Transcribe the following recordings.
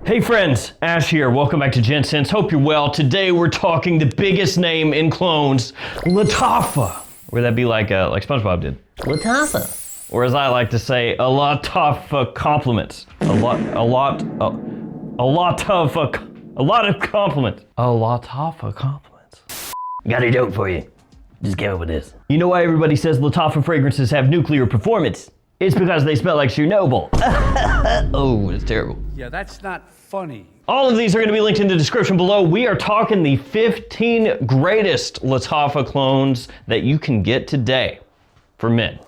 Hey friends, Ash here. Welcome back to Gents. Hope you're well. Today we're talking the biggest name in clones, Lattafa. Or that'd be like SpongeBob did. Lattafa. Or as I like to say, a Lattafa compliments. A lot of compliments. A Lattafa compliments. Got a joke for you. Just came up with this. You know why everybody says Lattafa fragrances have nuclear performance? It's because they smell like Chernobyl. Oh, it's terrible. Yeah, that's not funny. All of these are going to be linked in the description below. We are talking the 15 greatest Lattafa clones that you can get today for men.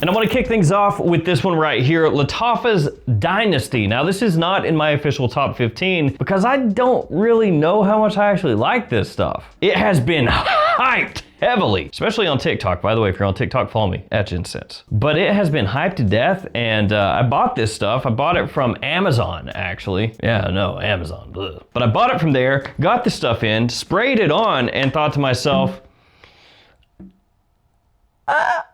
And I want to kick things off with this one right here, Lattafa's Dynasty. Now this is not in my official top 15 because I don't really know how much I actually like this stuff. It has been hyped heavily, especially on TikTok. By the way, if you're on TikTok, follow me at Gents. But it has been hyped to death, and I bought this stuff. I bought it from Amazon, actually. Yeah, no, Amazon. Ugh. But I bought it from there, got the stuff in, sprayed it on, and thought to myself,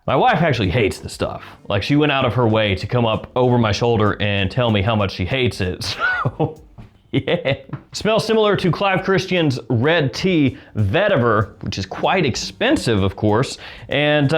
my wife actually hates the stuff. Like, she went out of her way to come up over my shoulder and tell me how much she hates it. So, yeah. Smells similar to Clive Christian's Red Tea Vetiver, which is quite expensive, of course. And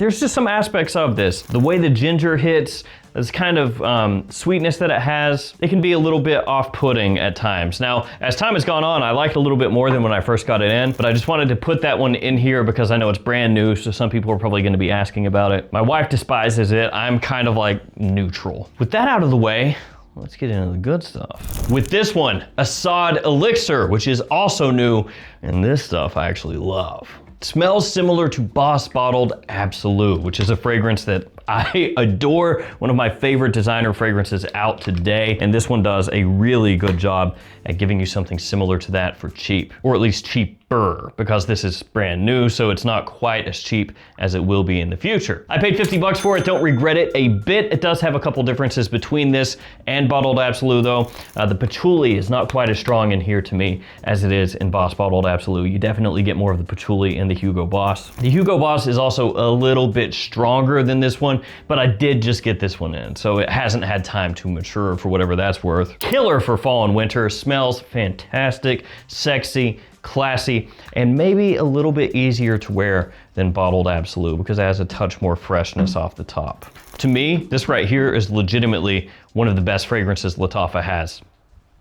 there's just some aspects of this. The way the ginger hits, this kind of sweetness that it has, it can be a little bit off-putting at times. Now, as time has gone on, I liked it a little bit more than when I first got it in, but I just wanted to put that one in here because I know it's brand new, so some people are probably gonna be asking about it. My wife despises it. I'm kind of like neutral. With that out of the way, let's get into the good stuff. With this one, Asad Elixir, which is also new, and this stuff I actually love. It smells similar to Boss Bottled Absolute, which is a fragrance that I adore, one of my favorite designer fragrances out today, and this one does a really good job at giving you something similar to that for cheap, or at least cheaper, because this is brand new, so it's not quite as cheap as it will be in the future. I paid 50 bucks for it, don't regret it a bit. It does have a couple differences between this and Bottled Absolute though. The patchouli is not quite as strong in here to me as it is in Boss Bottled Absolute. You definitely get more of the patchouli in the Hugo Boss. The Hugo Boss is also a little bit stronger than this one, but I did just get this one in, so it hasn't had time to mature for whatever that's worth. Killer for fall and winter, smells fantastic, sexy, classy, and maybe a little bit easier to wear than Bottled Absolute because it has a touch more freshness off the top. To me, this right here is legitimately one of the best fragrances Lattafa has,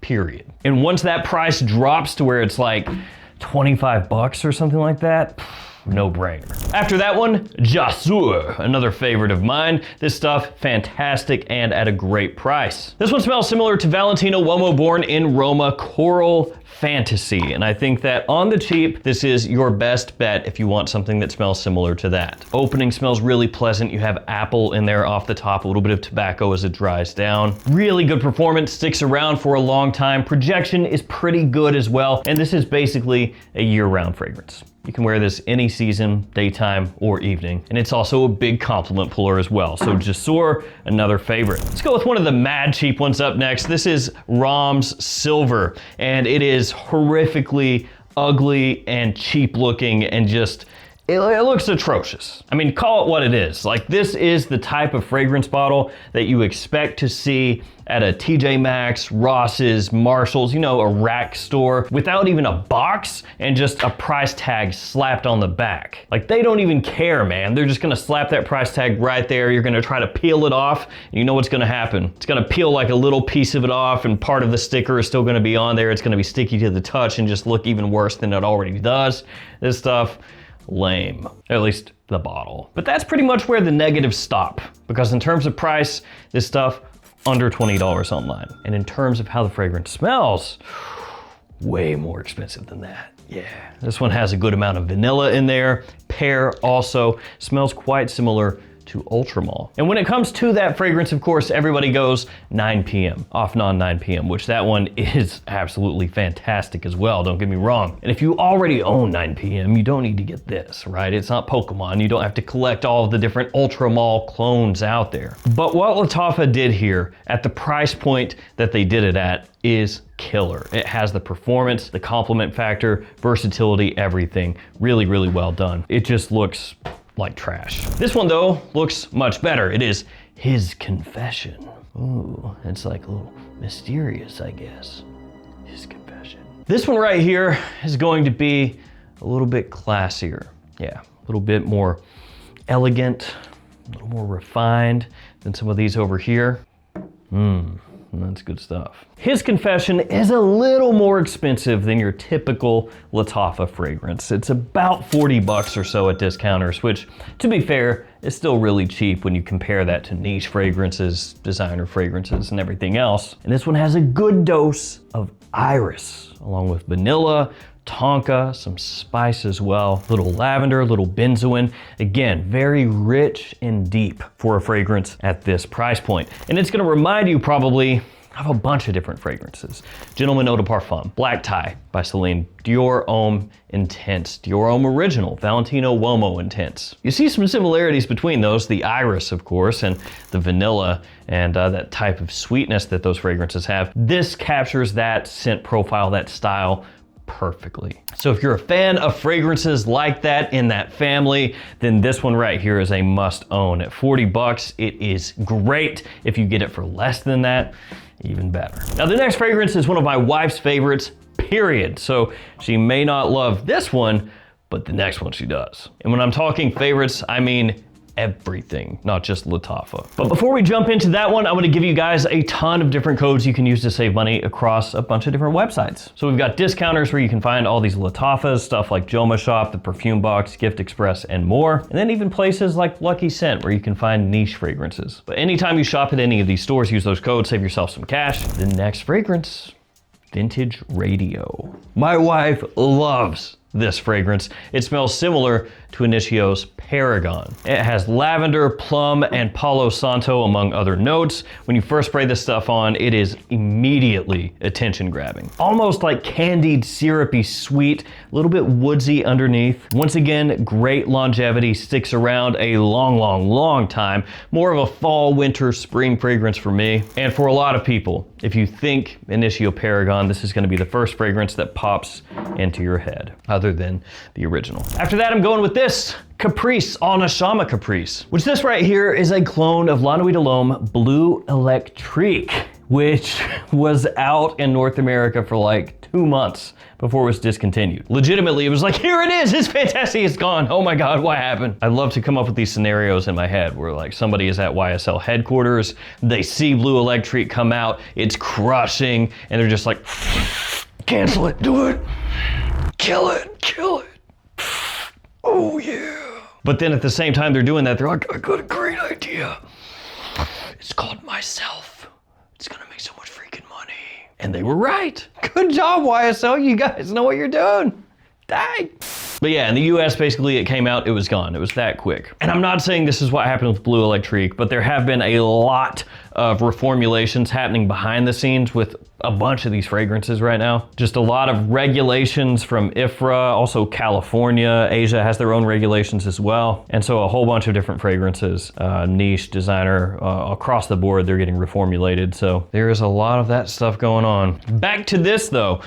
period. And once that price drops to where it's like 25 bucks or something like that, no brainer. After that one, Jasur, another favorite of mine. This stuff, fantastic and at a great price. This one smells similar to Valentino Uomo Born in Roma Coral Fantasy, and I think that on the cheap, this is your best bet if you want something that smells similar to that. Opening smells really pleasant. You have apple in there off the top, a little bit of tobacco as it dries down. Really good performance, sticks around for a long time. Projection is pretty good as well, and this is basically a year-round fragrance. You can wear this any season, daytime or evening. And it's also a big compliment puller as well. So Jasur, another favorite. Let's go with one of the mad cheap ones up next. This is Ram's Silver. And it is horrifically ugly and cheap looking and just, it looks atrocious. I mean, call it what it is. Like, this is the type of fragrance bottle that you expect to see at a TJ Maxx, Ross's, Marshall's, you know, a rack store, without even a box and just a price tag slapped on the back. Like, they don't even care, man. They're just gonna slap that price tag right there. You're gonna try to peel it off, and you know what's gonna happen. It's gonna peel like a little piece of it off, and part of the sticker is still gonna be on there. It's gonna be sticky to the touch and just look even worse than it already does. This stuff, lame, at least the bottle. But that's pretty much where the negatives stop, because in terms of price, this stuff, under $20 online. And in terms of how the fragrance smells, way more expensive than that. Yeah, this one has a good amount of vanilla in there. Pear also smells quite similar to Ultramall. And when it comes to that fragrance, of course, everybody goes 9 p.m., off non 9 p.m., which that one is absolutely fantastic as well, don't get me wrong. And if you already own 9 p.m., you don't need to get this, right? It's not Pokemon. You don't have to collect all of the different Ultramall clones out there. But what Lattafa did here at the price point that they did it at is killer. It has the performance, the complement factor, versatility, everything. Really, really well done. It just looks like trash. This one though looks much better. It is His Confession. Ooh, it's like a little mysterious, I guess. His Confession. This one right here is going to be a little bit classier. Yeah, a little bit more elegant, a little more refined than some of these over here. That's good stuff. His Confession is a little more expensive than your typical Lattafa fragrance. It's about 40 bucks or so at discounters, which, to be fair, is still really cheap when you compare that to niche fragrances, designer fragrances, and everything else. And this one has a good dose of iris, along with vanilla, tonka, some spice as well, little lavender, little benzoin. Again, very rich and deep for a fragrance at this price point. And it's gonna remind you probably of a bunch of different fragrances. Gentleman Eau de Parfum, Black Tie by Celine, Dior Homme Intense, Dior Homme Original, Valentino Uomo Intense. You see some similarities between those, the iris, of course, and the vanilla, and that type of sweetness that those fragrances have. This captures that scent profile, that style, perfectly. So if you're a fan of fragrances like that in that family, then this one right here is a must own. At 40 bucks, it is great. If you get it for less than that, even better. Now the next fragrance is one of my wife's favorites, period. So she may not love this one, but the next one she does. And when I'm talking favorites, I mean everything, not just Lattafa. But before we jump into that one, I'm gonna give you guys a ton of different codes you can use to save money across a bunch of different websites. So we've got discounters where you can find all these Lattafas, stuff like JOMASHOP, the Perfume Box, Gift Express, and more. And then even places like Lucky Scent where you can find niche fragrances. But anytime you shop at any of these stores, use those codes, save yourself some cash. The next fragrance, Vintage Radio. My wife loves this fragrance. It smells similar to Initio's Paragon. It has lavender, plum, and Palo Santo among other notes. When you first spray this stuff on, it is immediately attention grabbing. Almost like candied, syrupy sweet, a little bit woodsy underneath. Once again, great longevity, sticks around a long time. More of a fall, winter, spring fragrance for me. And for a lot of people, if you think Initio Paragon, this is gonna be the first fragrance that pops into your head, other than the original. After that, I'm going with this, Caprice, Au Nashama Caprice, which this right here is a clone of La Nuit de l'Homme Bleu Electrique, which was out in North America for like 2 months before it was discontinued. Legitimately, it was like, here it is, it's fantastic, it's gone. Oh my God, what happened? I love to come up with these scenarios in my head where like somebody is at YSL headquarters, they see Bleu Electrique come out, it's crushing, and they're just like, cancel it, do it, kill it, kill it. Oh yeah. But then at the same time they're doing that, they're like, I got a great idea. It's called Myself. It's gonna make so much freaking money. And they were right. Good job, YSL. You guys know what you're doing. Dang. But yeah, in the US, basically it came out, it was gone. It was that quick. And I'm not saying this is what happened with Bleu Electrique, but there have been a lot of reformulations happening behind the scenes with a bunch of these fragrances right now. Just a lot of regulations from IFRA, also California, Asia has their own regulations as well. And so a whole bunch of different fragrances, niche, designer, across the board, they're getting reformulated. So there is a lot of that stuff going on. Back to this though.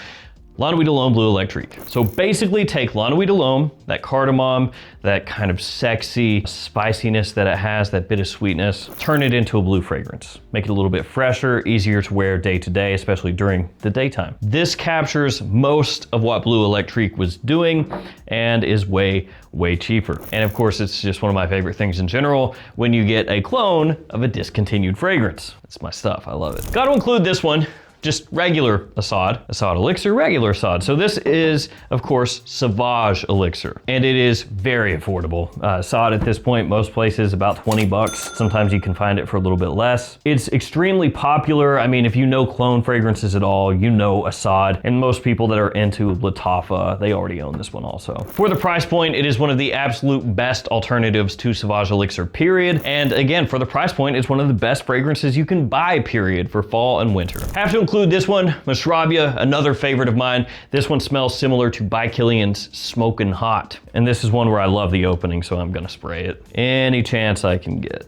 La Nuit de l'Homme Bleu Electrique. So basically take La Nuit de l'Homme, that cardamom, that kind of sexy spiciness that it has, that bit of sweetness, turn it into a blue fragrance. Make it a little bit fresher, easier to wear day to day, especially during the daytime. This captures most of what Bleu Electrique was doing and is way cheaper. And of course, it's just one of my favorite things in general when you get a clone of a discontinued fragrance. It's my stuff, I love it. Got to include this one. Just regular Asad Elixir, regular Asad. So this is, of course, Sauvage Elixir, and it is very affordable. Asad at this point, most places about 20 bucks. Sometimes you can find it for a little bit less. It's extremely popular. I mean, if you know clone fragrances at all, you know Asad, and most people that are into Lattafa, they already own this one also. For the price point, it is one of the absolute best alternatives to Sauvage Elixir, period. And again, for the price point, it's one of the best fragrances you can buy, period, for fall and winter. Have to include this one, Mashrabia, another favorite of mine. This one smells similar to By Kilian's Smokin' Hot. And this is one where I love the opening, so I'm gonna spray it any chance I can get.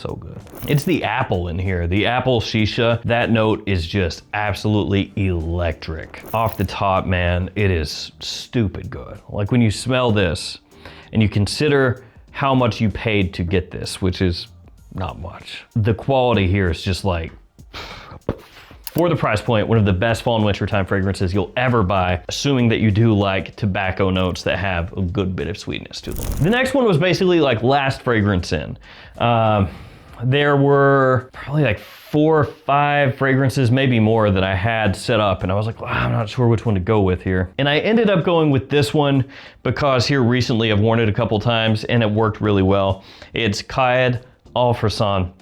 so good. It's the apple in here. The apple shisha, that note is just absolutely electric. Off the top, man, it is stupid good. Like when you smell this and you consider how much you paid to get this, which is not much. The quality here is just like, for the price point, one of the best fall and wintertime fragrances you'll ever buy, assuming that you do like tobacco notes that have a good bit of sweetness to them. The next one was basically like last fragrance in. There were probably like 4 or 5 fragrances, maybe more, that I had set up, and I was like, well, I'm not sure which one to go with here. And I ended up going with this one because here recently I've worn it a couple times and it worked really well. It's Qaed Al Farsan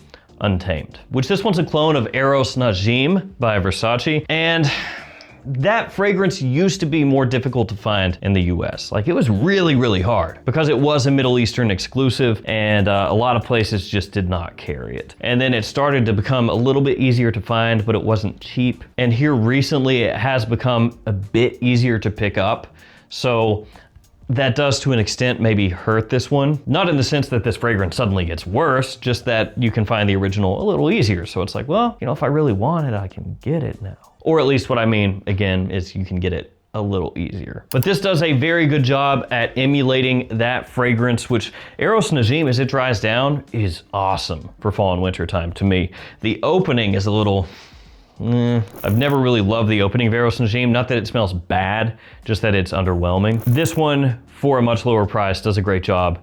Untamed, which this one's a clone of Eros Najim by Versace. And that fragrance used to be more difficult to find in the US. Like it was really, really hard because it was a Middle Eastern exclusive and a lot of places just did not carry it. And then it started to become a little bit easier to find, but it wasn't cheap. And here recently it has become a bit easier to pick up. So that does to an extent maybe hurt this one. Not in the sense that this fragrance suddenly gets worse, just that you can find the original a little easier. So it's like, well, you know, if I really want it, I can get it now. Or at least what I mean, again, is you can get it a little easier. But this does a very good job at emulating that fragrance, which Eros Najim, as it dries down, is awesome for fall and winter time to me. The opening is a little, I've never really loved the opening of Eros Najim. Not that it smells bad, just that it's underwhelming. This one, for a much lower price, does a great job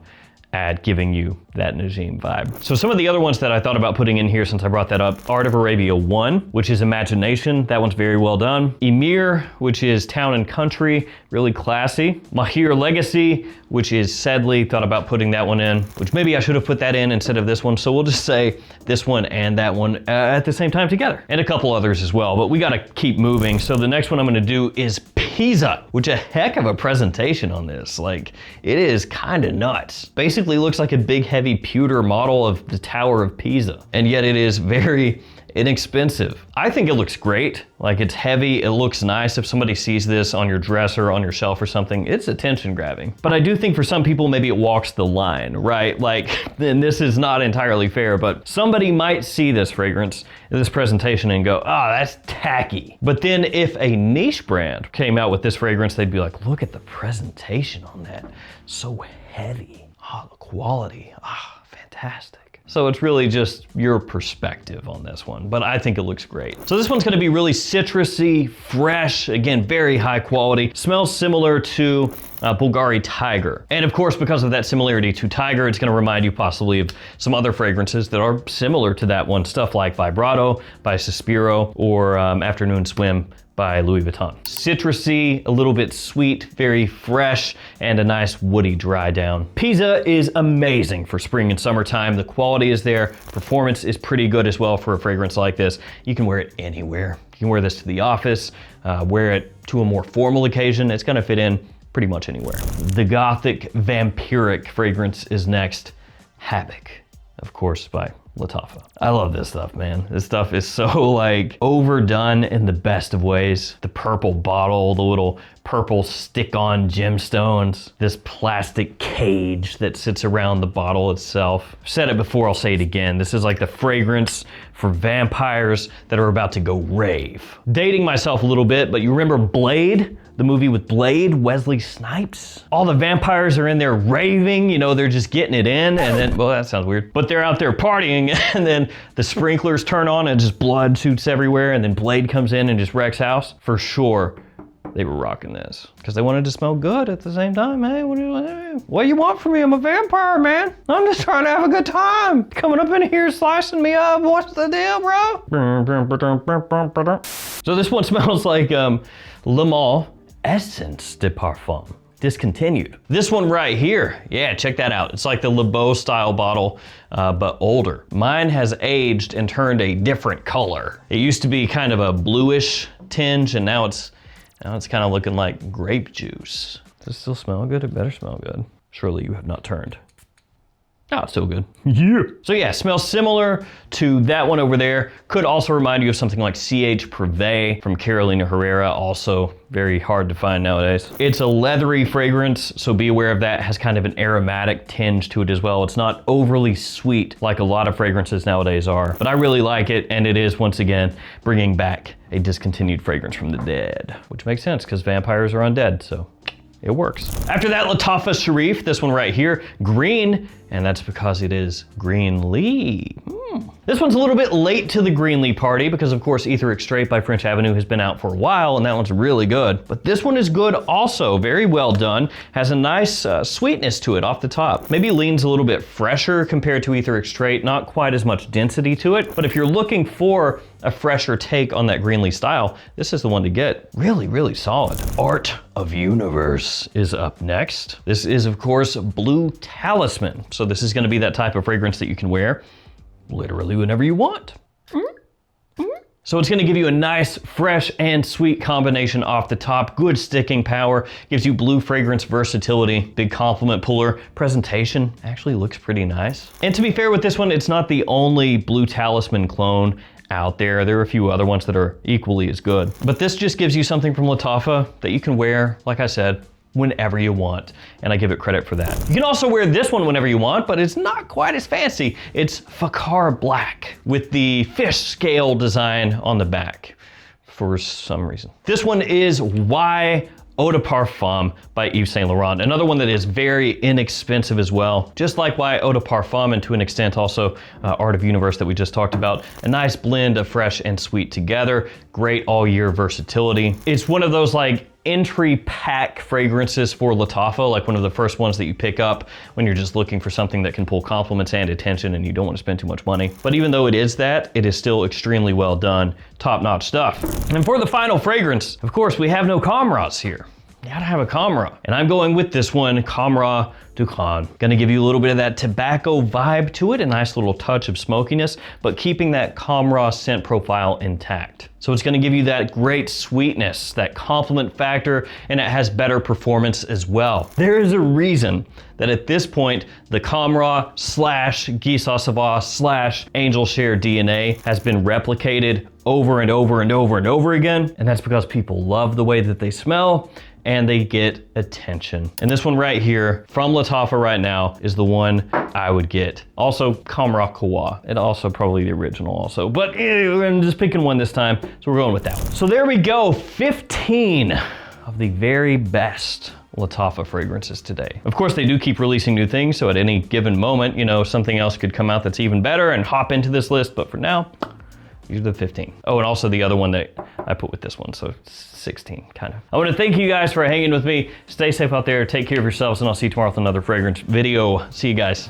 at giving you that Najim vibe. So some of the other ones that I thought about putting in here since I brought that up, Art of Arabia 1, which is Imagination. That one's very well done. Emir, which is Town and Country, really classy. Mahir Legacy, which is Sadly, thought about putting that one in, which maybe I should have put that in instead of this one. So we'll just say this one and that one at the same time together. And a couple others as well, but we gotta keep moving. So the next one I'm gonna do is Pisa, which a heck of a presentation on this. Like, it is kind of nuts. Basically looks like a big heavy pewter model of the Tower of Pisa. And yet it is very inexpensive. I think it looks great. Like, it's heavy, it looks nice. If somebody sees this on your dresser, on your shelf or something, it's attention grabbing. But I do think for some people, maybe it walks the line, right? Like, then this is not entirely fair, but somebody might see this fragrance, this presentation, and go, oh, that's tacky. But then if a niche brand came out with this fragrance, they'd be like, look at the presentation on that. So heavy. Oh, the quality. Ah, fantastic. So it's really just your perspective on this one, but I think it looks great. So this one's gonna be really citrusy, fresh, again, very high quality. Smells similar to Bulgari Tiger. And of course, because of that similarity to Tiger, it's gonna remind you possibly of some other fragrances that are similar to that one. Stuff like Vibrato by Suspiro or Afternoon Swim by Louis Vuitton. Citrusy, a little bit sweet, very fresh, and a nice woody dry down. Pisa is amazing for spring and summertime. The quality is there. Performance is pretty good as well for a fragrance like this. You can wear it anywhere. You can wear this to the office, wear it to a more formal occasion. It's gonna fit in pretty much anywhere. The gothic vampiric fragrance is next, Havoc, of course, by Lattafa. I love this stuff, man. This stuff is so like overdone in the best of ways. The purple bottle, the little purple stick-on gemstones, this plastic cage that sits around the bottle itself. I've said it before, I'll say it again. This is like the fragrance for vampires that are about to go rave. Dating myself a little bit, but you remember Blade? The movie with Blade, Wesley Snipes? All the vampires are in there raving, you know, they're just getting it in, and then, well, that sounds weird, but they're out there partying, and then the sprinklers turn on and just blood shoots everywhere, and then Blade comes in and just wrecks house. For sure, they were rocking this because they wanted to smell good at the same time. Hey, what do you want from me? I'm a vampire, man. I'm just trying to have a good time. Coming up in here, slicing me up. What's the deal, bro? So this one smells like Le Male Essence de Parfum, discontinued. This one right here, yeah, check that out. It's like the Le Beau style bottle, but older. Mine has aged and turned a different color. It used to be kind of a bluish tinge, and now it's kind of looking like grape juice. Does it still smell good? It better smell good. Surely you have not turned Oh, it's still good. Yeah. So yeah, smells similar to that one over there. Could also remind you of something like C.H. Privé from Carolina Herrera, also very hard to find nowadays. It's a leathery fragrance, so be aware of that. It has kind of an aromatic tinge to it as well. It's not overly sweet like a lot of fragrances nowadays are, but I really like it, and it is, once again, bringing back a discontinued fragrance from the dead, which makes sense because vampires are undead, so it works. After that, Lattafa Sharif, this one right here, green, and that's because it is Greenlee. This one's a little bit late to the Greenlee party because, of course, Ether Extrait by French Avenue has been out for a while, and that one's really good. But this one is good also, very well done. Has a nice sweetness to it off the top. Maybe leans a little bit fresher compared to Ether Extrait, not quite as much density to it, but if you're looking for a fresher take on that Greenlee style, this is the one to get. Really, really solid. Art of Universe is up next. This is, of course, Blue Talisman. So this is gonna be that type of fragrance that you can wear literally whenever you want. So it's gonna give you a nice, fresh, and sweet combination off the top. Good sticking power, gives you blue fragrance versatility, big compliment puller. Presentation actually looks pretty nice. And to be fair with this one, it's not the only Blue Talisman clone out there. There are a few other ones that are equally as good. But this just gives you something from Lattafa that you can wear, like I said, whenever you want, and I give it credit for that. You can also wear this one whenever you want, but it's not quite as fancy. It's Fakar Black with the fish scale design on the back for some reason. This one is Y Eau de Parfum by Yves Saint Laurent. Another one that is very inexpensive as well. Just like Y Eau de Parfum, and to an extent also Art of Universe that we just talked about. A nice blend of fresh and sweet together. Great all year versatility. It's one of those like entry pack fragrances for Lattafa, like one of the first ones that you pick up when you're just looking for something that can pull compliments and attention and you don't want to spend too much money. But even though it is that, it is still extremely well done, top-notch stuff. And for the final fragrance, of course, we have no Camras here. You gotta have a Camera. And I'm going with this one, Camera Ducan. Gonna give you a little bit of that tobacco vibe to it, a nice little touch of smokiness, but keeping that Camera scent profile intact. So it's gonna give you that great sweetness, that compliment factor, and it has better performance as well. There is a reason that at this point, the Camera / Guy Sauvage / Angel Share DNA has been replicated over and over and over and over again, and that's because people love the way that they smell and they get attention. And this one right here from Lattafa right now is the one I would get. Also Camera Kawa, and also probably the original also, but I'm just picking one this time, so we're going with that one. So there we go, 15 of the very best Lattafa fragrances today. Of course, they do keep releasing new things, so at any given moment, you know, something else could come out that's even better and hop into this list, but for now, these are the 15. Oh, and also the other one that I put with this one, so 16, kind of. I want to thank you guys for hanging with me. Stay safe out there, take care of yourselves, and I'll see you tomorrow with another fragrance video. See you guys.